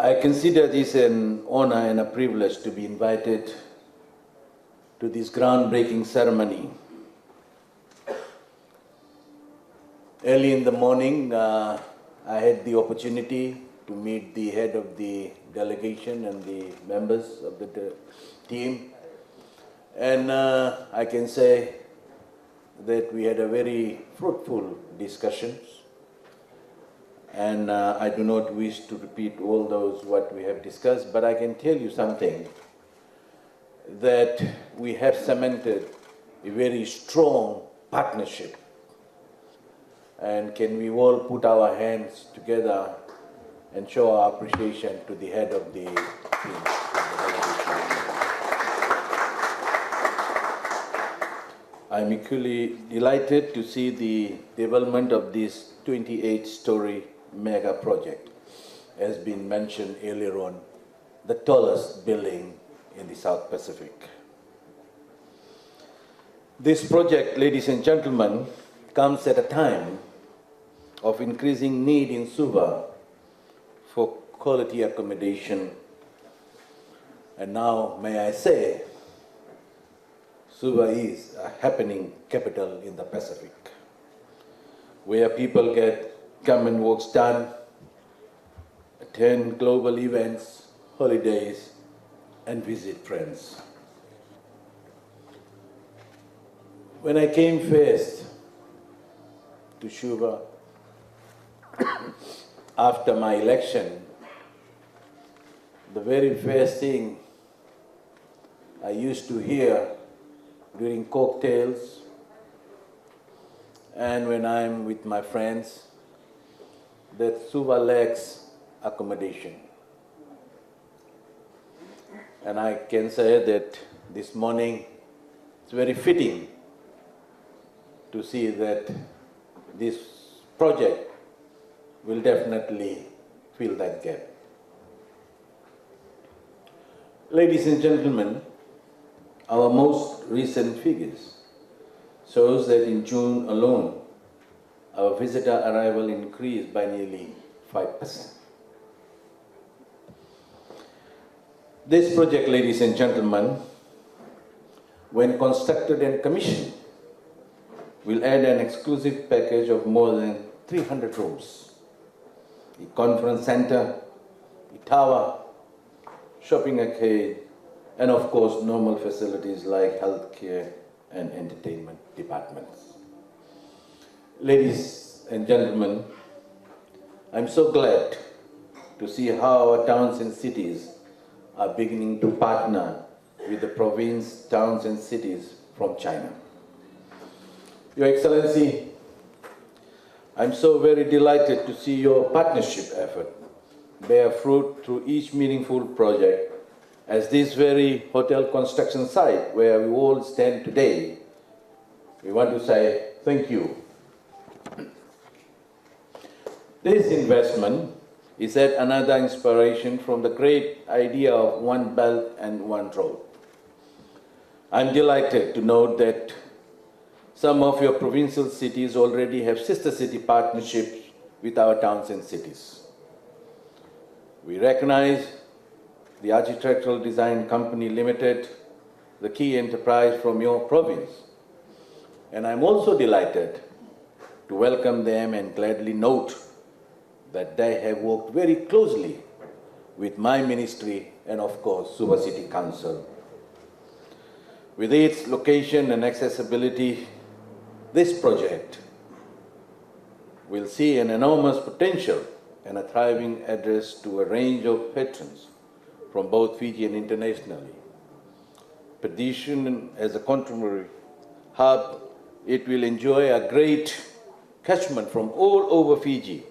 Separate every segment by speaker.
Speaker 1: I consider this an honor and a privilege to be invited to this groundbreaking ceremony. Early in the morning, I had the opportunity to meet the head of the delegation and the members of the team. And I can say that we had a very fruitful discussions. And I do not wish to repeat all those what we have discussed, but I can tell you something, that we have cemented a very strong partnership. And can we all put our hands together and show our appreciation to the head of the team. I'm equally delighted to see the development of this 28-story mega project, as been mentioned earlier on, the tallest building in the South Pacific. This project, ladies and gentlemen, comes at a time of increasing need in Suva for quality accommodation. And now, may I say, Suva is a happening capital in the Pacific, where people get government works done, attend global events, holidays, and visit friends. When I came first to Suva after my election, the very first thing I used to hear during cocktails and when I'm with my friends, that Suva lacks accommodation. And I can say that this morning it's very fitting to see that this project will definitely fill that gap. Ladies and gentlemen, our most recent figures shows that in June alone, our visitor arrival increased by nearly 5%. This project, ladies and gentlemen, when constructed and commissioned, will add an exclusive package of more than 300 rooms, a conference center, a tower, shopping arcade, and of course normal facilities like healthcare and entertainment departments. Ladies and gentlemen, I'm so glad to see how our towns and cities are beginning to partner with the province towns and cities from China. Your Excellency, I'm so very delighted to see your partnership effort bear fruit through each meaningful project, as this very hotel construction site where we all stand today, we want to say thank you. This investment is yet another inspiration from the great idea of one belt and one road. I'm delighted to note that some of your provincial cities already have sister city partnerships with our towns and cities. We recognize the Architectural Design Company Limited, the key enterprise from your province. And I'm also delighted to welcome them and gladly note that they have worked very closely with my ministry and of course Suva City Council. With its location and accessibility, this project will see an enormous potential and a thriving address to a range of patrons from both Fiji and internationally. Positioned as a contemporary hub, it will enjoy a great catchment from all over Fiji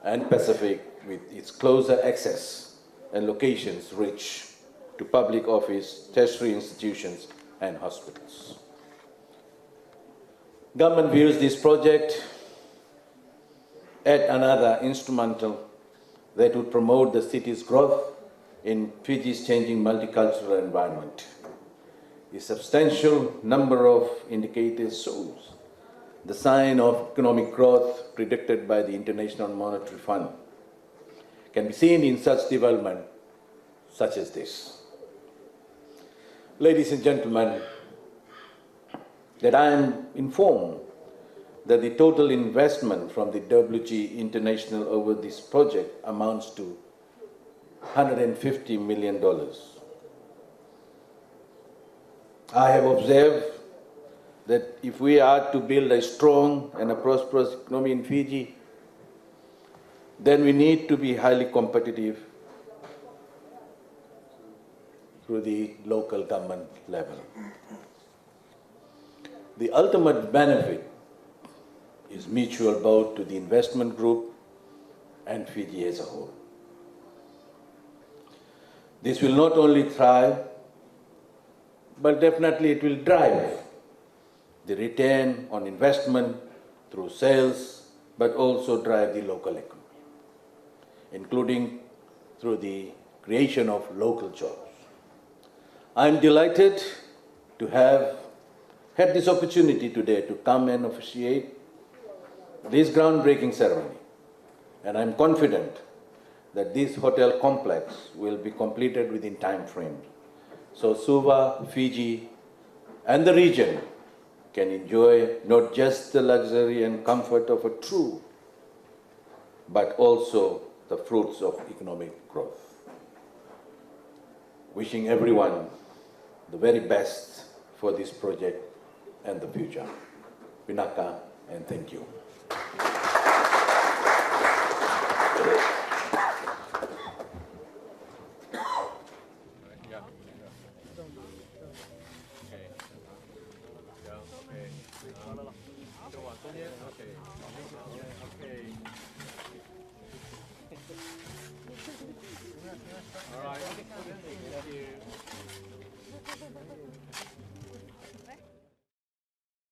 Speaker 1: and Pacific with its closer access and locations rich to public office, tertiary institutions and hospitals. Government views this project as another instrumental that would promote the city's growth in Fiji's changing multicultural environment. A substantial number of indicators shows the sign of economic growth predicted by the International Monetary Fund. can be seen in such development such as this. Ladies and gentlemen, that I am informed that the total investment from the WG International over this project amounts to $150 million. I have observed that if we are to build a strong and a prosperous economy in Fiji, then we need to be highly competitive through the local government level. The ultimate benefit is mutual both to the investment group and Fiji as a whole. This will not only thrive, but definitely it will drive the return on investment through sales, but also drive the local economy, including through the creation of local jobs. I am delighted to have had this opportunity today to come and officiate this groundbreaking ceremony, and I'm confident that this hotel complex will be completed within time frames. So Suva, Fiji, and the region can enjoy not just the luxury and comfort of a true, but also the fruits of economic growth. Wishing everyone the very best for this project and the future. Vinaka, and thank you.